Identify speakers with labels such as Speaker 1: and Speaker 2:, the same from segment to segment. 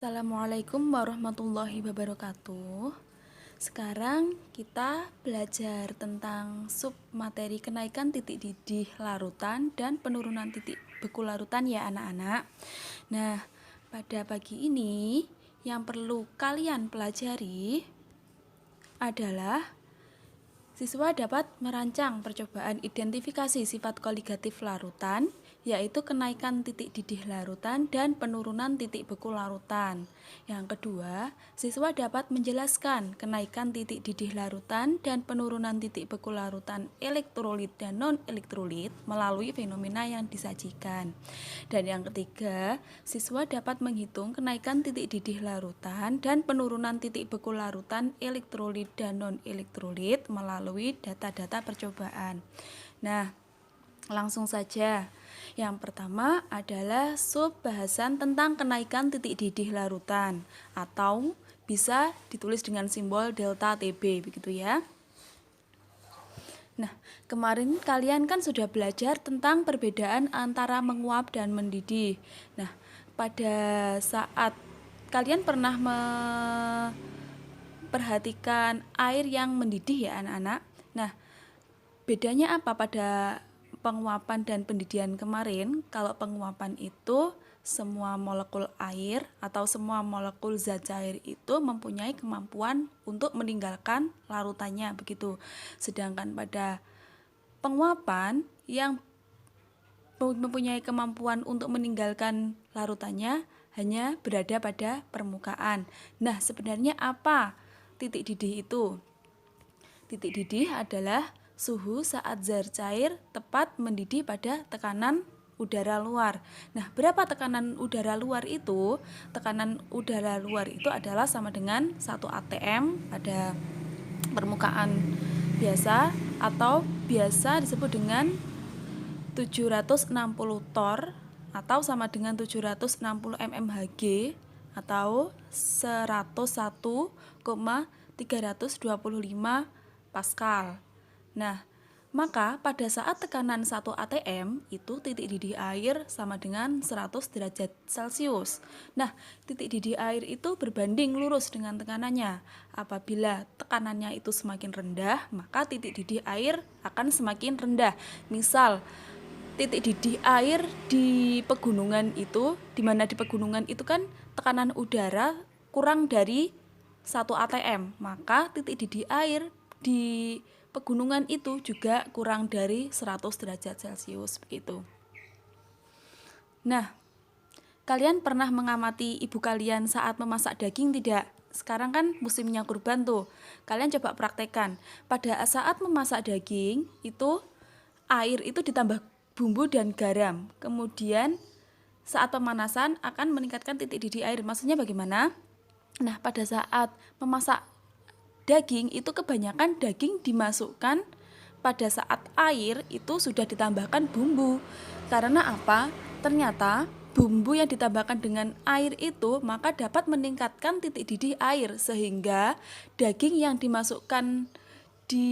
Speaker 1: Assalamualaikum warahmatullahi wabarakatuh. Sekarang kita belajar tentang sub materi kenaikan titik didih larutan dan penurunan titik beku larutan ya anak-anak. Nah, pada pagi ini yang perlu kalian pelajari adalah siswa dapat merancang percobaan identifikasi sifat koligatif larutan, yaitu kenaikan titik didih larutan dan penurunan titik beku larutan. Yang kedua, siswa dapat menjelaskan kenaikan titik didih larutan dan penurunan titik beku larutan elektrolit dan non-elektrolit melalui fenomena yang disajikan. Dan yang ketiga, siswa dapat menghitung kenaikan titik didih larutan dan penurunan titik beku larutan elektrolit dan non-elektrolit melalui data-data percobaan. Nah, langsung saja. Yang pertama adalah sub bahasan tentang kenaikan titik didih larutan atau bisa ditulis dengan simbol delta TB begitu ya. Nah, kemarin kalian kan sudah belajar tentang perbedaan antara menguap dan mendidih. Nah, pada saat kalian pernah memperhatikan air yang mendidih ya anak-anak. Nah, bedanya apa pada penguapan dan pendidihan kemarin? Kalau penguapan itu semua molekul air atau semua molekul zat cair itu mempunyai kemampuan untuk meninggalkan larutannya begitu. Sedangkan pada penguapan yang mempunyai kemampuan untuk meninggalkan larutannya hanya berada pada permukaan. Nah, sebenarnya apa titik didih itu? Titik didih adalah suhu saat zat cair tepat mendidih pada tekanan udara luar. Nah, berapa tekanan udara luar itu? Tekanan udara luar itu adalah sama dengan 1 atm pada permukaan biasa atau biasa disebut dengan 760 torr atau sama dengan 760 mmHg atau 101,325 Pascal. Nah, maka pada saat tekanan 1 atm itu titik didih air sama dengan 100 derajat Celcius. Nah, titik didih air itu berbanding lurus dengan tekanannya. Apabila tekanannya itu semakin rendah, maka titik didih air akan semakin rendah. Misal, titik didih air di pegunungan itu, di mana di pegunungan itu kan tekanan udara kurang dari 1 atm, maka titik didih air di pegunungan itu juga kurang dari 100 derajat Celcius begitu. Nah, kalian pernah mengamati ibu kalian saat memasak daging tidak? Sekarang kan musimnya kurban tuh. Kalian coba praktekkan. Pada saat memasak daging itu air itu ditambah bumbu dan garam. Kemudian saat pemanasan akan meningkatkan titik didih air. Maksudnya bagaimana? Nah, pada saat memasak daging itu kebanyakan daging dimasukkan pada saat air itu sudah ditambahkan bumbu. Karena apa? Ternyata bumbu yang ditambahkan dengan air itu maka dapat meningkatkan titik didih air sehingga daging yang dimasukkan di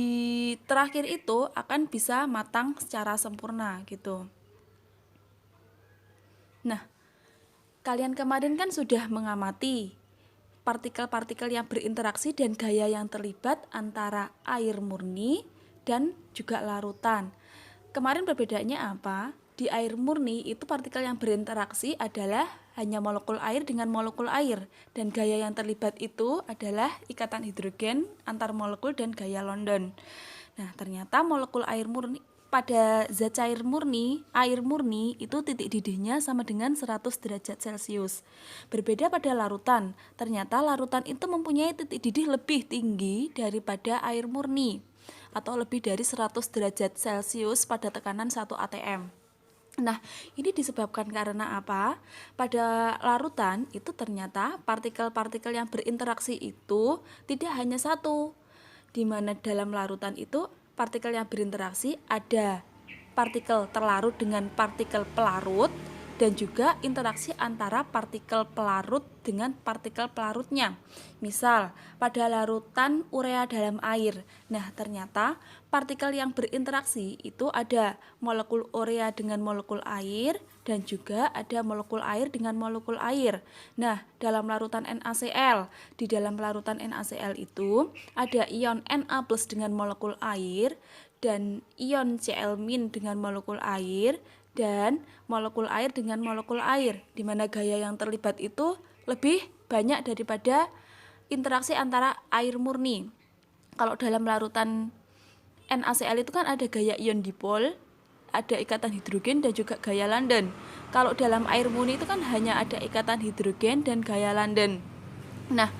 Speaker 1: terakhir itu akan bisa matang secara sempurna gitu. Nah, kalian kemarin kan sudah mengamati partikel-partikel yang berinteraksi dan gaya yang terlibat antara air murni dan juga larutan. Kemarin perbedaannya apa? Di air murni itu partikel yang berinteraksi adalah hanya molekul air dengan molekul air, dan gaya yang terlibat itu adalah ikatan hidrogen antar molekul dan gaya London. Nah, ternyata molekul air murni pada zat cair murni, air murni itu titik didihnya sama dengan 100 derajat Celcius. Berbeda pada larutan, ternyata larutan itu mempunyai titik didih lebih tinggi daripada air murni atau lebih dari 100 derajat Celcius pada tekanan 1 atm. Nah, ini disebabkan karena apa? Pada larutan itu ternyata partikel-partikel yang berinteraksi itu tidak hanya satu, di mana dalam larutan itu partikel yang berinteraksi ada partikel terlarut dengan partikel pelarut dan juga interaksi antara partikel pelarut dengan partikel pelarutnya. Misal, pada larutan urea dalam air. Nah, ternyata partikel yang berinteraksi itu ada molekul urea dengan molekul air dan juga ada molekul air dengan molekul air. Nah, dalam larutan NaCl, di dalam larutan NaCl itu ada ion Na+ dengan molekul air dan ion Cl- dengan molekul air dan molekul air dengan molekul air, di mana gaya yang terlibat itu lebih banyak daripada interaksi antara air murni. Kalau dalam larutan NaCl itu kan ada gaya ion dipol, ada ikatan hidrogen dan juga gaya London. Kalau dalam air murni itu kan hanya ada ikatan hidrogen dan gaya London. Nah,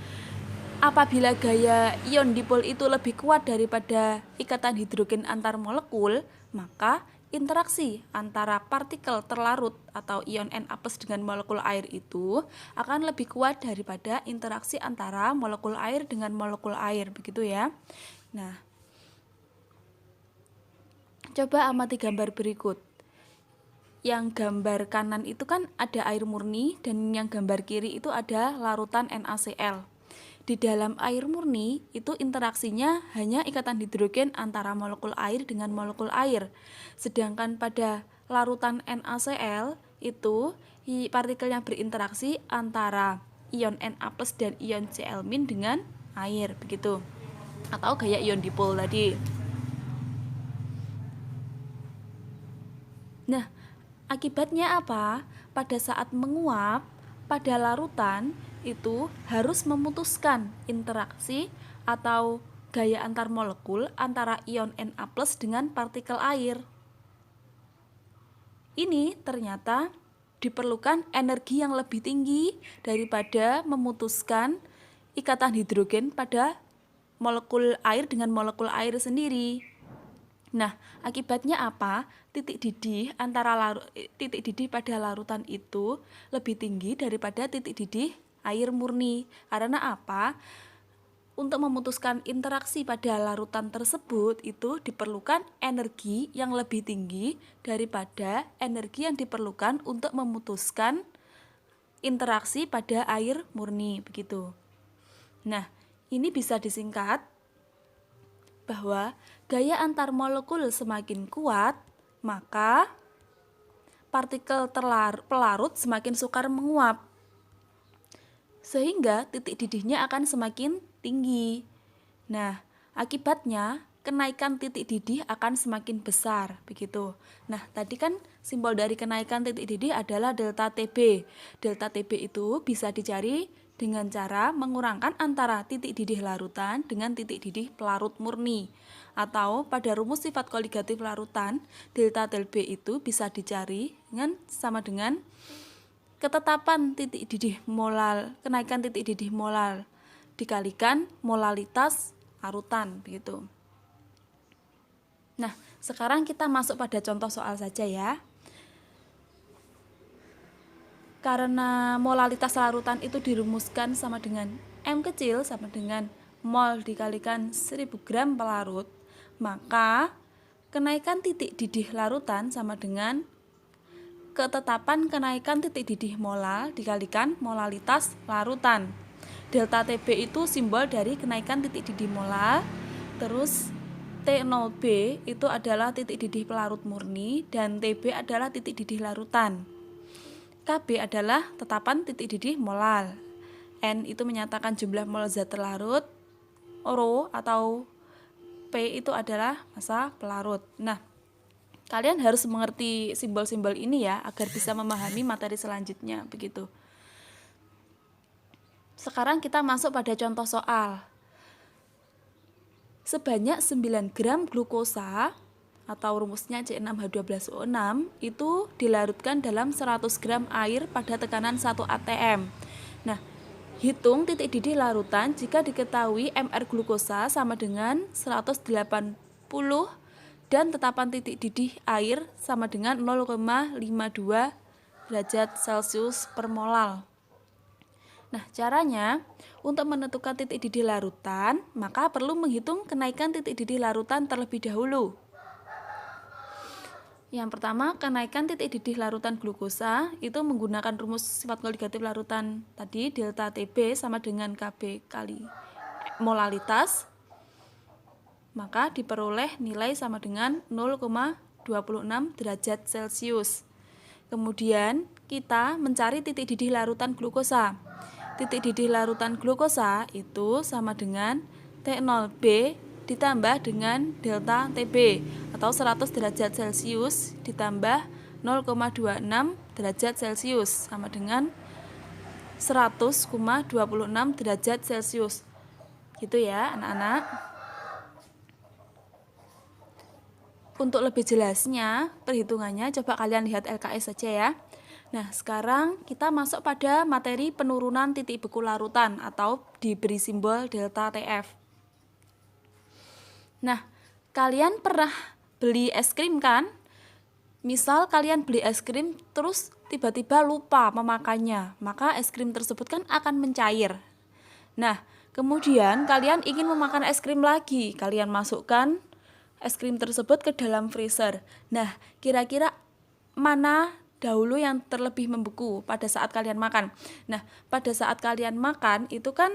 Speaker 1: apabila gaya ion dipol itu lebih kuat daripada ikatan hidrogen antar molekul, maka interaksi antara partikel terlarut atau ion Na+ dengan molekul air itu akan lebih kuat daripada interaksi antara molekul air dengan molekul air, begitu ya. Nah, coba amati gambar berikut. Yang gambar kanan itu kan ada air murni dan yang gambar kiri itu ada larutan NaCl. Di dalam air murni itu interaksinya hanya ikatan hidrogen antara molekul air dengan molekul air. Sedangkan pada larutan NaCl itu partikel yang berinteraksi antara ion Na+ dan ion Cl- dengan air, begitu. Atau gaya ion dipol tadi. Nah, akibatnya apa? Pada saat menguap, pada larutan itu harus memutuskan interaksi atau gaya antar molekul antara ion Na+ dengan partikel air. Ini ternyata diperlukan energi yang lebih tinggi daripada memutuskan ikatan hidrogen pada molekul air dengan molekul air sendiri. Nah, akibatnya apa? Titik didih pada larutan itu lebih tinggi daripada titik didih air murni. Karena apa? Untuk memutuskan interaksi pada larutan tersebut itu diperlukan energi yang lebih tinggi daripada energi yang diperlukan untuk memutuskan interaksi pada air murni, begitu. Nah, ini bisa disingkat bahwa gaya antar molekul semakin kuat, maka partikel pelarut semakin sukar menguap, sehingga titik didihnya akan semakin tinggi. Nah, akibatnya kenaikan titik didih akan semakin besar, begitu. Nah, tadi kan simbol dari kenaikan titik didih adalah delta TB. Delta TB itu bisa dicari dengan cara mengurangkan antara titik didih larutan dengan titik didih pelarut murni. Atau pada rumus sifat koligatif larutan, delta TB itu bisa dicari sama dengan ketetapan titik didih molal, kenaikan titik didih molal dikalikan molalitas larutan, begitu. Nah, sekarang kita masuk pada contoh soal saja ya. Karena molalitas larutan itu dirumuskan sama dengan M kecil sama dengan mol dikalikan 1000 gram pelarut, maka kenaikan titik didih larutan sama dengan ketetapan kenaikan titik didih molal dikalikan molalitas larutan. Delta TB itu simbol dari kenaikan titik didih molal, terus T0B itu adalah titik didih pelarut murni dan TB adalah titik didih larutan. KB adalah tetapan titik didih molal. N itu menyatakan jumlah mol zat terlarut, ρ atau P itu adalah massa pelarut. Nah, kalian harus mengerti simbol-simbol ini ya agar bisa memahami materi selanjutnya, begitu. Sekarang kita masuk pada contoh soal. Sebanyak 9 gram glukosa atau rumusnya C6H12O6 itu dilarutkan dalam 100 gram air pada tekanan 1 atm. Nah, hitung titik didih larutan jika diketahui MR glukosa sama dengan 180 dan tetapan titik didih air sama dengan 0,52 derajat Celcius per molal. Nah, caranya untuk menentukan titik didih larutan, maka perlu menghitung kenaikan titik didih larutan terlebih dahulu. Yang pertama, kenaikan titik didih larutan glukosa itu menggunakan rumus sifat koligatif larutan tadi, delta TB sama dengan KB kali molalitas, maka diperoleh nilai sama dengan 0,26 derajat Celcius. Kemudian kita mencari titik didih larutan glukosa. Titik didih larutan glukosa itu sama dengan T0B ditambah dengan delta TB atau 100 derajat Celcius ditambah 0,26 derajat Celcius sama dengan 100,26 derajat Celcius. Gitu ya, anak-anak. Untuk lebih jelasnya, perhitungannya coba kalian lihat LKS saja ya. Nah, sekarang kita masuk pada materi penurunan titik beku larutan atau diberi simbol delta TF. Nah, kalian pernah beli es krim kan? Misal kalian beli es krim terus tiba-tiba lupa memakannya, maka es krim tersebut kan akan mencair. Nah, kemudian kalian ingin memakan es krim lagi, kalian masukkan es krim tersebut ke dalam freezer. Nah, kira-kira mana dahulu yang terlebih membeku pada saat kalian makan? Nah, pada saat kalian makan itu kan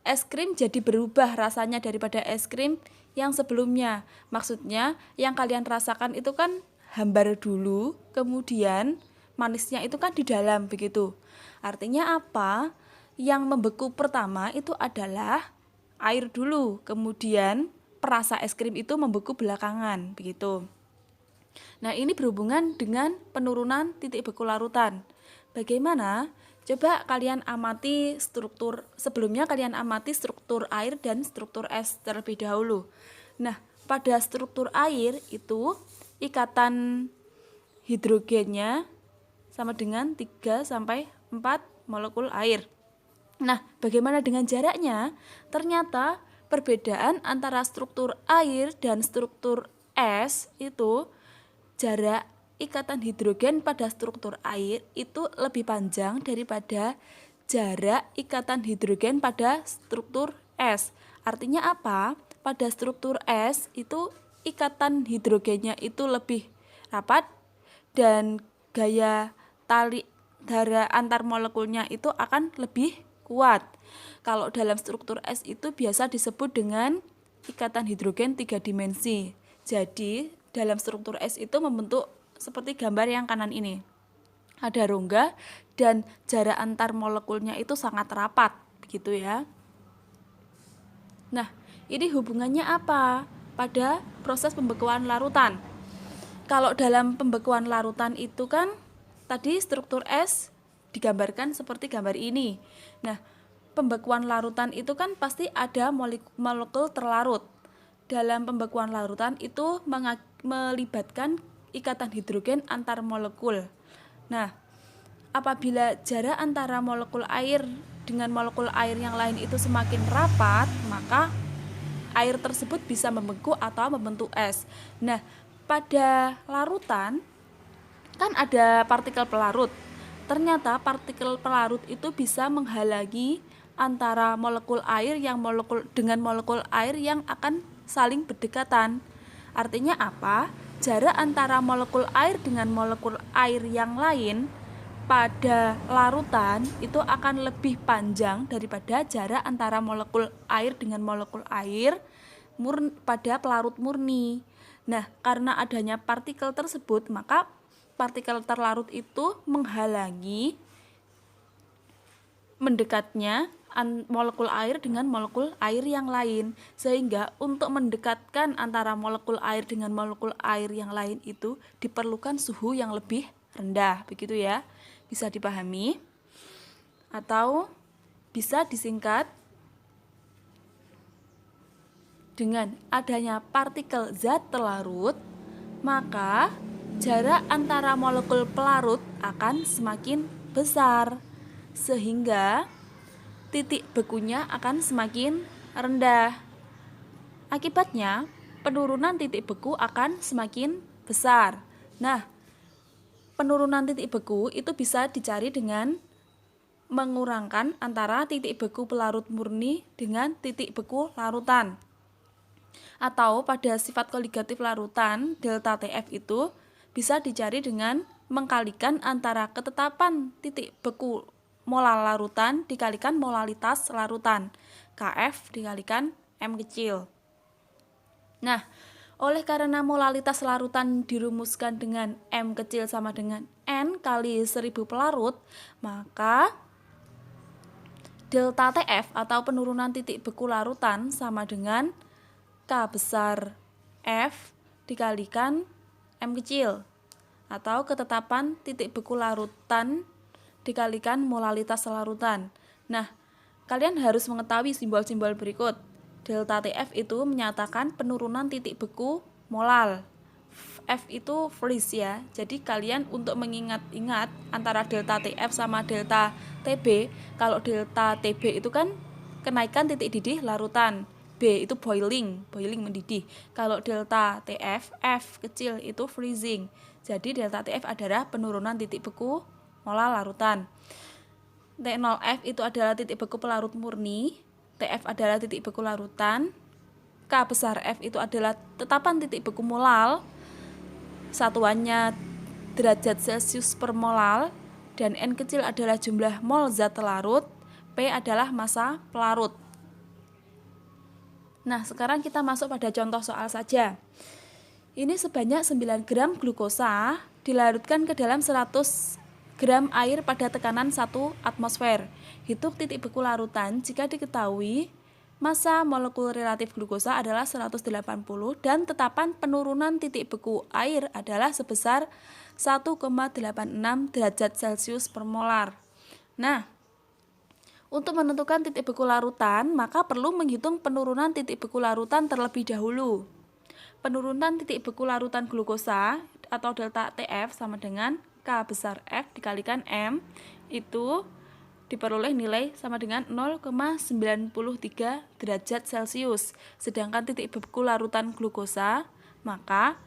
Speaker 1: es krim jadi berubah rasanya daripada es krim yang sebelumnya. Maksudnya yang kalian rasakan itu kan hambar dulu, kemudian manisnya itu kan di dalam begitu. Artinya apa? Yang membeku pertama itu adalah air dulu, kemudian perasa es krim itu membeku belakangan begitu. Nah, ini berhubungan dengan penurunan titik beku larutan. Bagaimana? Coba kalian amati struktur, sebelumnya kalian amati struktur air dan struktur es terlebih dahulu. Nah, pada struktur air itu ikatan hidrogennya sama dengan 3 sampai 4 molekul air. Nah, bagaimana dengan jaraknya? Ternyata perbedaan antara struktur air dan struktur es itu jarak ikatan hidrogen pada struktur air itu lebih panjang daripada jarak ikatan hidrogen pada struktur es. Artinya apa? Pada struktur es itu ikatan hidrogennya itu lebih rapat dan gaya tali darah antar molekulnya itu akan lebih kuat. Kalau dalam struktur es itu biasa disebut dengan ikatan hidrogen 3 dimensi. Jadi dalam struktur es itu membentuk seperti gambar yang kanan ini. Ada rongga dan jarak antar molekulnya itu sangat rapat, begitu ya. Nah, ini hubungannya apa pada proses pembekuan larutan? Kalau dalam pembekuan larutan itu kan tadi struktur es digambarkan seperti gambar ini. Nah, pembekuan larutan itu kan pasti ada molekul terlarut. Dalam pembekuan larutan itu melibatkan ikatan hidrogen antar molekul. Nah, apabila jarak antara molekul air dengan molekul air yang lain itu semakin rapat, maka air tersebut bisa membeku atau membentuk es. Nah, pada larutan kan ada partikel pelarut. Ternyata partikel pelarut itu bisa menghalangi antara molekul air dengan molekul air yang akan saling berdekatan. Artinya apa? Jarak antara molekul air dengan molekul air yang lain pada larutan itu akan lebih panjang daripada jarak antara molekul air dengan molekul air pada pelarut murni. Nah, karena adanya partikel tersebut, maka partikel terlarut itu menghalangi mendekatnya molekul air dengan molekul air yang lain, sehingga untuk mendekatkan antara molekul air dengan molekul air yang lain itu diperlukan suhu yang lebih rendah, begitu ya. Bisa dipahami atau bisa disingkat dengan adanya partikel zat terlarut, maka jarak antara molekul pelarut akan semakin besar, sehingga titik bekunya akan semakin rendah. Akibatnya, penurunan titik beku akan semakin besar. Nah, penurunan titik beku itu bisa dicari dengan mengurangkan antara titik beku pelarut murni dengan titik beku larutan. Atau pada sifat koligatif larutan, delta TF itu bisa dicari dengan mengkalikan antara ketetapan titik beku molar larutan dikalikan molalitas larutan, KF dikalikan M kecil. Nah, Oleh karena molalitas larutan dirumuskan dengan M kecil sama dengan N kali 1000 pelarut, maka delta TF atau penurunan titik beku larutan sama dengan K besar F dikalikan M kecil, atau ketetapan titik beku larutan dikalikan molalitas larutan. Nah, kalian harus mengetahui simbol-simbol berikut. Delta TF itu menyatakan penurunan titik beku molal. F itu freeze ya. Jadi kalian untuk mengingat-ingat antara delta TF sama delta TB, kalau delta TB itu kan kenaikan titik didih larutan. B itu boiling mendidih. Kalau delta TF, F kecil itu freezing. Jadi delta TF adalah penurunan titik beku molal larutan. T0F itu adalah titik beku pelarut murni, TF adalah titik beku larutan, K besar F itu adalah tetapan titik beku molal, satuannya derajat Celcius per molal, dan N kecil adalah jumlah mol zat larut, P adalah massa pelarut. Nah, sekarang kita masuk pada contoh soal saja. Ini sebanyak 9 gram glukosa dilarutkan ke dalam 100 gram air pada tekanan 1 atmosfer. Hitung titik beku larutan jika diketahui massa molekul relatif glukosa adalah 180 dan tetapan penurunan titik beku air adalah sebesar 1,86 derajat Celcius per molar. Nah, untuk menentukan titik beku larutan, maka perlu menghitung penurunan titik beku larutan terlebih dahulu. Penurunan titik beku larutan glukosa atau delta TF sama dengan K besar F dikalikan M, itu diperoleh nilai sama dengan 0,93 derajat Celcius. Sedangkan titik beku larutan glukosa maka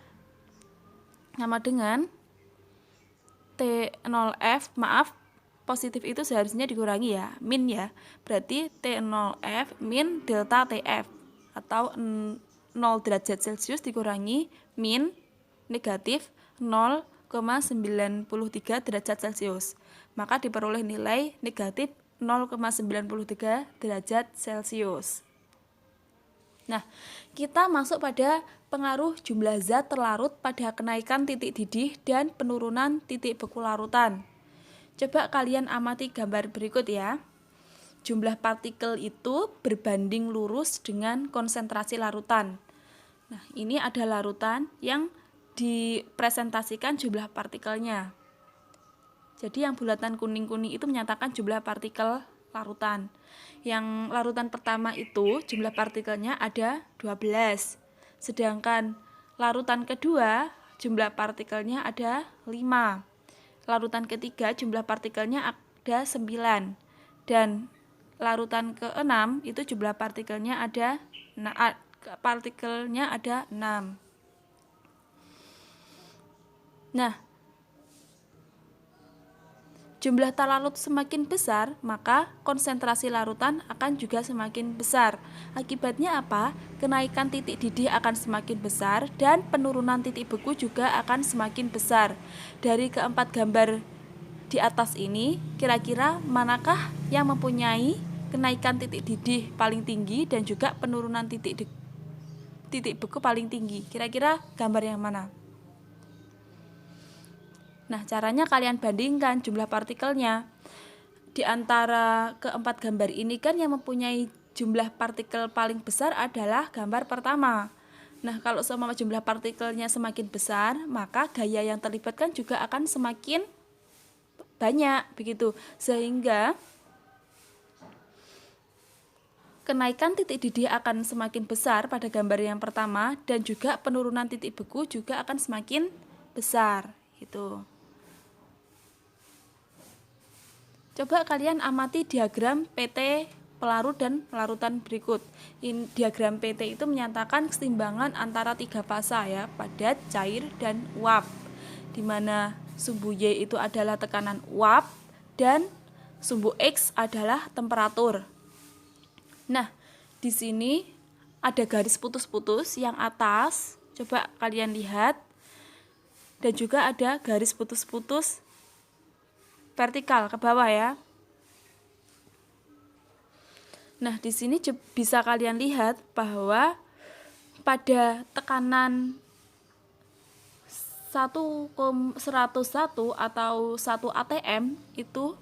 Speaker 1: sama dengan T0F, maaf, positif itu seharusnya dikurangi ya, min ya. Berarti T0F min delta TF atau 0 derajat Celcius dikurangi min negatif 0,93 derajat Celcius. Maka diperoleh nilai negatif 0,93 derajat Celcius. Nah, kita masuk pada pengaruh jumlah zat terlarut pada kenaikan titik didih dan penurunan titik beku larutan. Coba kalian amati gambar berikut ya. Jumlah partikel itu berbanding lurus dengan konsentrasi larutan. Nah, ini ada larutan yang dipresentasikan jumlah partikelnya. Jadi yang bulatan kuning-kuning itu menyatakan jumlah partikel larutan. Yang larutan pertama itu jumlah partikelnya ada 12. Sedangkan larutan kedua jumlah partikelnya ada 5. Larutan ketiga jumlah partikelnya ada 9. Dan larutan ke-6 itu jumlah partikelnya ada 6. Nah, jumlah terlarut semakin besar, maka konsentrasi larutan akan juga semakin besar. Akibatnya apa? Kenaikan titik didih akan semakin besar dan penurunan titik beku juga akan semakin besar. Dari keempat gambar di atas ini, kira-kira manakah yang mempunyai kenaikan titik didih paling tinggi dan juga penurunan titik beku paling tinggi? Kira-kira gambar yang mana? Nah, caranya kalian bandingkan jumlah partikelnya. Di antara keempat gambar ini kan yang mempunyai jumlah partikel paling besar adalah gambar pertama. Nah, kalau sama jumlah partikelnya semakin besar, maka gaya yang terlibat kan juga akan semakin banyak, begitu. Sehingga kenaikan titik didih akan semakin besar pada gambar yang pertama dan juga penurunan titik beku juga akan semakin besar, gitu. Coba kalian amati diagram PT pelarut dan larutan berikut. Diagram PT itu menyatakan keseimbangan antara 3 fasa ya, padat, cair, dan uap. Di mana sumbu Y itu adalah tekanan uap dan sumbu X adalah temperatur. Nah, di sini ada garis putus-putus yang atas, coba kalian lihat. Dan juga ada garis putus-putus vertikal ke bawah ya. Nah, di sini bisa kalian lihat bahwa pada tekanan 101 atau 1 atm itu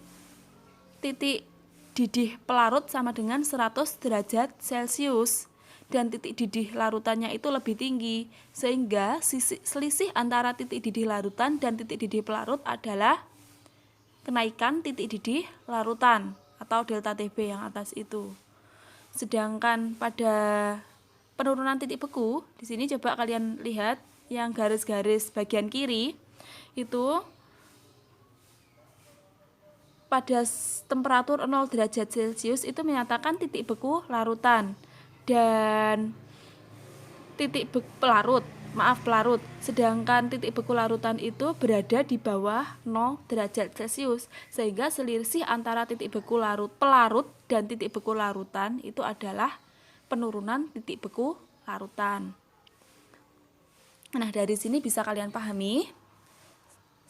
Speaker 1: titik didih pelarut sama dengan 100 derajat Celcius dan titik didih larutannya itu lebih tinggi, sehingga selisih antara titik didih larutan dan titik didih pelarut adalah kenaikan titik didih larutan atau delta TB yang atas itu. Sedangkan pada penurunan titik beku, di sini coba kalian lihat yang garis-garis bagian kiri itu pada temperatur 0 derajat Celcius itu menyatakan titik beku larutan dan titik pelarut, sedangkan titik beku larutan itu berada di bawah 0 derajat Celcius, sehingga selisih antara titik beku pelarut dan titik beku larutan itu adalah penurunan titik beku larutan. Nah, dari sini bisa kalian pahami.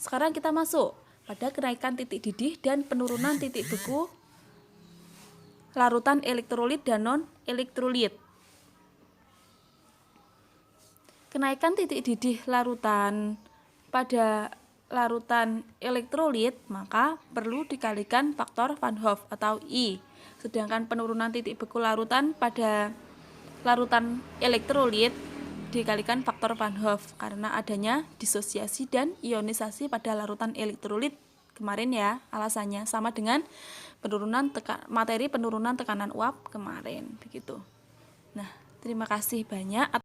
Speaker 1: Sekarang kita masuk pada kenaikan titik didih dan penurunan titik beku larutan elektrolit dan non-elektrolit. Kenaikan titik didih larutan pada larutan elektrolit maka perlu dikalikan faktor Van Hoff atau I. Sedangkan penurunan titik beku larutan pada larutan elektrolit dikalikan faktor Van Hoff karena adanya disosiasi dan ionisasi pada larutan elektrolit kemarin ya, alasannya sama dengan materi penurunan tekanan uap kemarin begitu. Nah, terima kasih banyak.